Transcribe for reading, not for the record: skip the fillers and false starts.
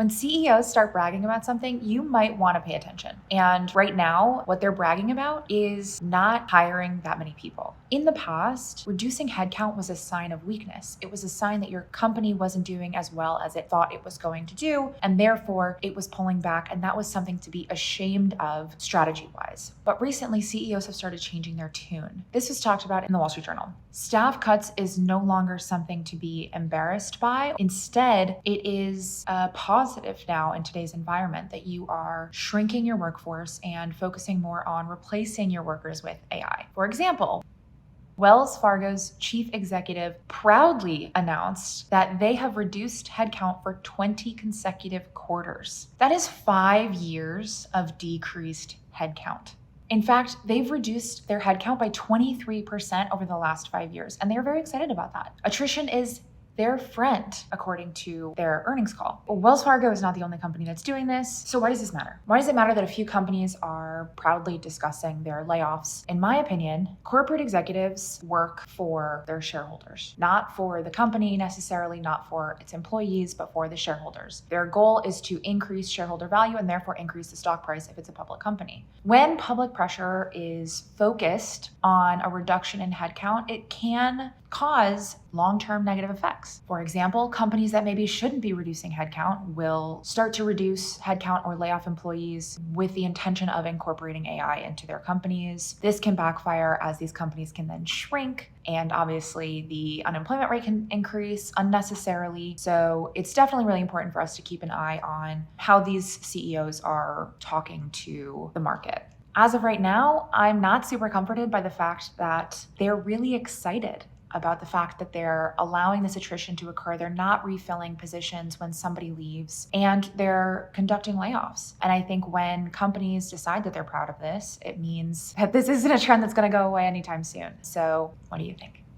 When CEOs start bragging about something, you might want to pay attention. And right now, what they're bragging about is not hiring that many people. In the past, reducing headcount was a sign of weakness. It was a sign that your company wasn't doing as well as it thought it was going to do, and therefore it was pulling back, and that was something to be ashamed of strategy-wise. But recently, CEOs have started changing their tune. This was talked about in the Wall Street Journal. Staff cuts is no longer something to be embarrassed by. Instead, it is a positive now in today's environment that you are shrinking your workforce and focusing more on replacing your workers with AI. For example, Wells Fargo's chief executive proudly announced that they have reduced headcount for 20 consecutive quarters. That is 5 years of decreased headcount. In fact, they've reduced their headcount by 23% over the last 5 years, and they're very excited about that. Attrition is their friend, according to their earnings call. Well, Wells Fargo is not the only company that's doing this. So why does this matter? Why does it matter that a few companies are proudly discussing their layoffs? In my opinion, corporate executives work for their shareholders, not for the company necessarily, not for its employees, but for the shareholders. Their goal is to increase shareholder value and therefore increase the stock price if it's a public company. When public pressure is focused on a reduction in headcount, it can cause long-term negative effects. For example, companies that maybe shouldn't be reducing headcount will start to reduce headcount or lay off employees with the intention of incorporating AI into their companies. This can backfire as these companies can then shrink, and obviously the unemployment rate can increase unnecessarily. So it's definitely really important for us to keep an eye on how these CEOs are talking to the market. As of right now, I'm not super comforted by the fact that they're really excited about the fact that they're allowing this attrition to occur. They're not refilling positions when somebody leaves, and they're conducting layoffs. And I think when companies decide that they're proud of this, it means that this isn't a trend that's going to go away anytime soon. So what do you think?